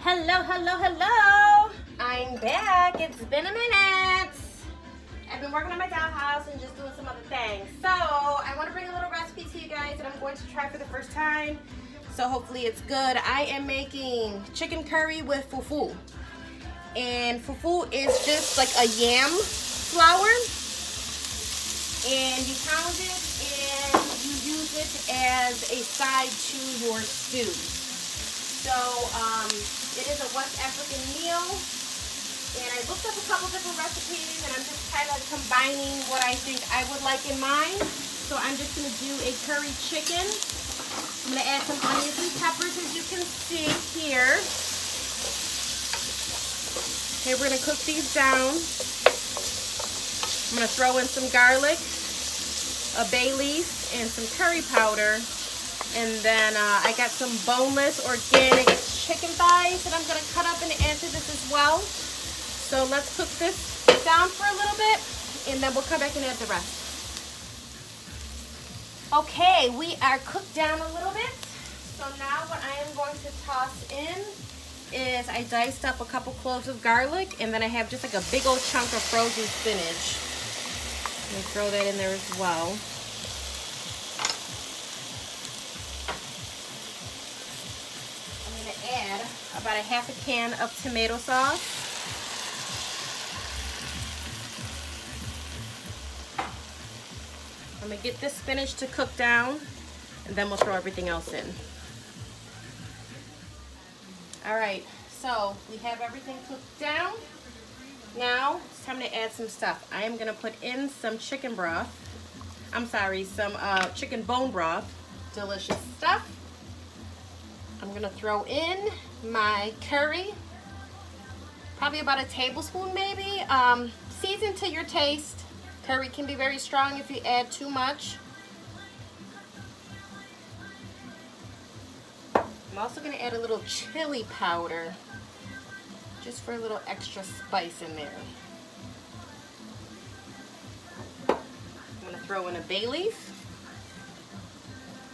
Hello, hello, hello. I'm back. It's been a minute. I've been working on my dollhouse and just doing some other things. So I want to bring a little recipe to you guys that I'm going to try for the first time. So hopefully it's good. I am making chicken curry with fufu. And fufu is just like a yam flour. And you pound it and you use it as a side to your stew. So it is a West African meal. And I looked up a couple different recipes and I'm just kind of combining what I think I would like in mine. So I'm just going to do a curry chicken. I'm going to add some onions and peppers, as you can see here. Okay, we're going to cook these down. I'm going to throw in some garlic, a bay leaf, and some curry powder. And then I got some boneless organic chicken thighs that I'm going to cut up and add to this as well. So let's cook this down for a little bit, and then we'll come back and add the rest. Okay, we are cooked down a little bit. So now what I am going to toss in is I diced up a couple cloves of garlic, and then I have just like a big old chunk of frozen spinach. Let me throw that in there as well. I'm going to add about a half a can of tomato sauce. I'm going to get this spinach to cook down, and then we'll throw everything else in. Alright, so we have everything cooked down. Now it's time to add some stuff. I am going to put in some chicken broth. I'm sorry, some chicken bone broth. Delicious stuff. I'm going to throw in my curry. Probably about a tablespoon maybe. Season to your taste. Curry can be very strong if you add too much. I'm also going to add a little chili powder, just for a little extra spice in there. I'm going to throw in a bay leaf,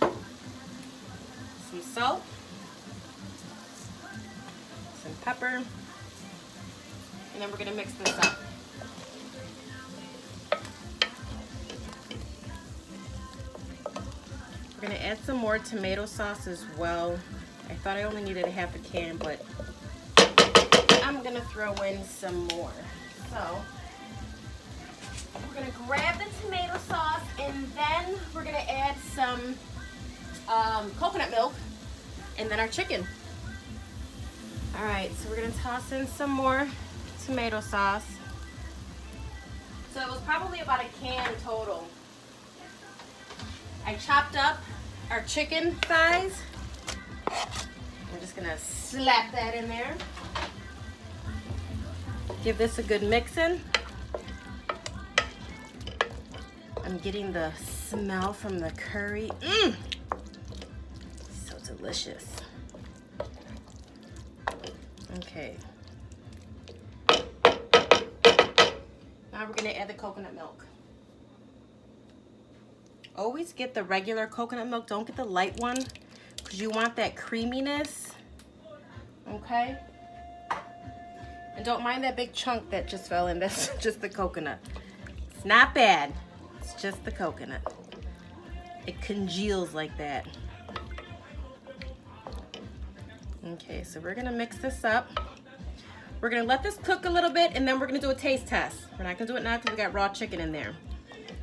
some salt, some pepper, and then we're going to mix this up. We're going to add some more tomato sauce as well. I thought I only needed a half a can, but I'm going to throw in some more. So we're going to grab the tomato sauce, and then we're going to add some coconut milk, and then our chicken. All right, so we're going to toss in some more tomato sauce. So it was probably about a can total. I chopped up our chicken thighs. I'm just gonna slap that in there. Give this a good mix in. I'm getting the smell from the curry. So delicious. Okay. Now we're gonna add the coconut milk. Always get the regular coconut milk. Don't get the light one, because you want that creaminess. Okay? And don't mind that big chunk that just fell in. That's just the coconut. It's not bad. It's just the coconut. It congeals like that. Okay, so we're going to mix this up. We're going to let this cook a little bit, and then we're going to do a taste test. We're not going to do it now because we got raw chicken in there.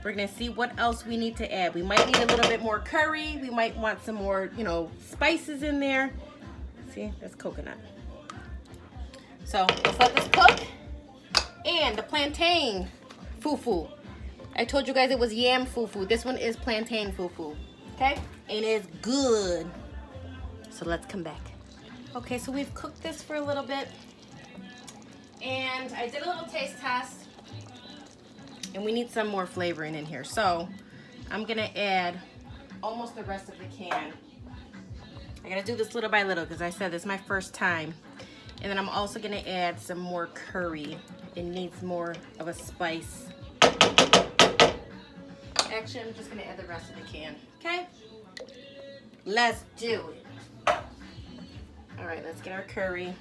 We're gonna see what else we need to add. We might need a little bit more curry. We might want some more, spices in there. See, that's coconut. So let's let this cook. And the plantain fufu. I told you guys it was yam fufu. This one is plantain fufu. Okay? And it's good. So let's come back. Okay, so we've cooked this for a little bit. And I did a little taste test. And we need some more flavoring in here. So I'm gonna add almost the rest of the can. I gotta do this little by little because I said this is my first time. And then I'm also gonna add some more curry. It needs more of a spice. Actually, I'm just gonna add the rest of the can, okay? Let's do it. All right. right, let's get our curry.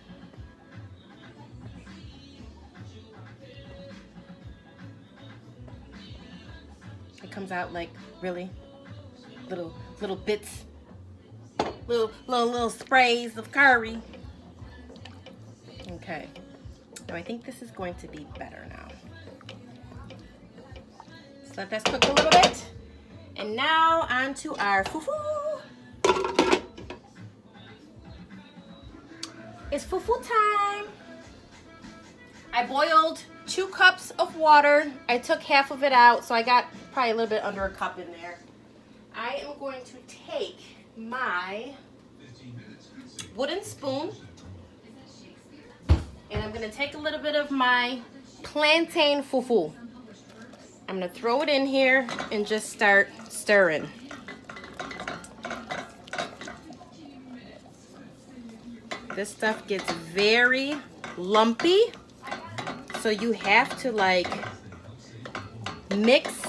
It comes out like really little bits, little sprays of curry. Okay, now I think this is going to be better now. Let's let this cook a little bit. And now on to our fufu. It's fufu time. I boiled 2 cups of water. I took half of it out, so I got probably a little bit under a cup in there. I am going to take my wooden spoon, and I'm going to take a little bit of my plantain fufu. I'm going to throw it in here and just start stirring. This stuff gets very lumpy, so you have to like mix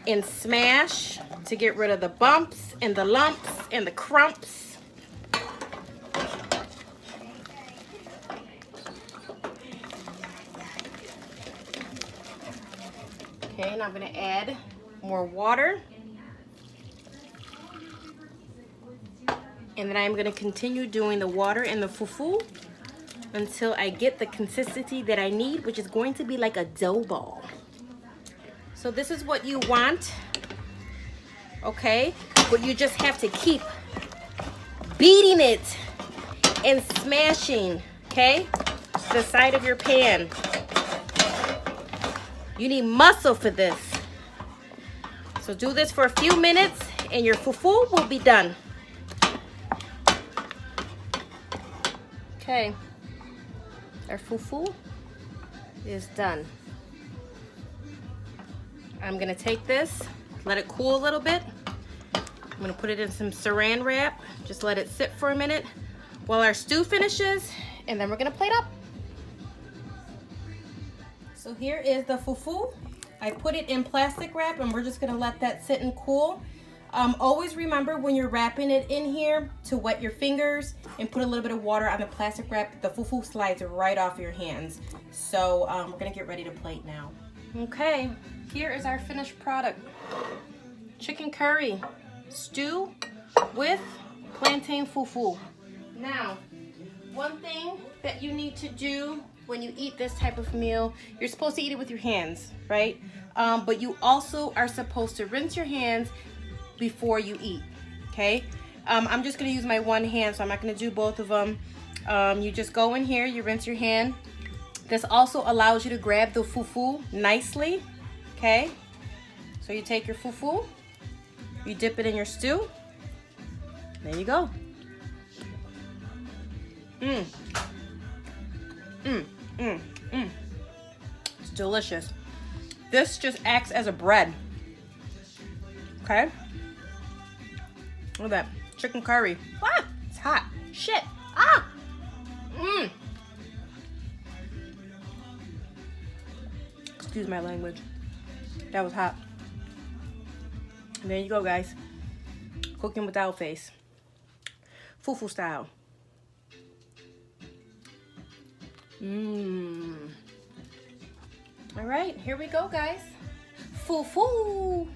and smash to get rid of the bumps and the lumps and the crumps. Okay, and I'm gonna add more water. And then I'm gonna continue doing the water and the fufu until I get the consistency that I need, which is going to be like a dough ball. So this is what you want, okay? But you just have to keep beating it and smashing, okay? The side of your pan. You need muscle for this. So do this for a few minutes and your fufu will be done. Okay, our fufu is done. I'm gonna take this, let it cool a little bit. I'm gonna put it in some saran wrap, just let it sit for a minute while our stew finishes, and then we're gonna plate up. So here is the fufu. I put it in plastic wrap and we're just gonna let that sit and cool. Always remember when you're wrapping it in here to wet your fingers and put a little bit of water on the plastic wrap. The fufu slides right off your hands. So we're gonna get ready to plate now. Okay, here is our finished product. Chicken curry stew with plantain fufu. Now, one thing that you need to do when you eat this type of meal, you're supposed to eat it with your hands, right? But you also are supposed to rinse your hands before you eat, okay? I'm just gonna use my one hand, so I'm not gonna do both of them. You just go in here, you rinse your hand. This also allows you to grab the fufu nicely, okay? So you take your fufu, you dip it in your stew. There you go. It's delicious. This just acts as a bread, okay? Look at that chicken curry. Ah, it's hot. Shit. Ah. Excuse my language. That was hot. And there you go, guys. Cooking without face. Fufu style. All right, here we go, guys. Fufu.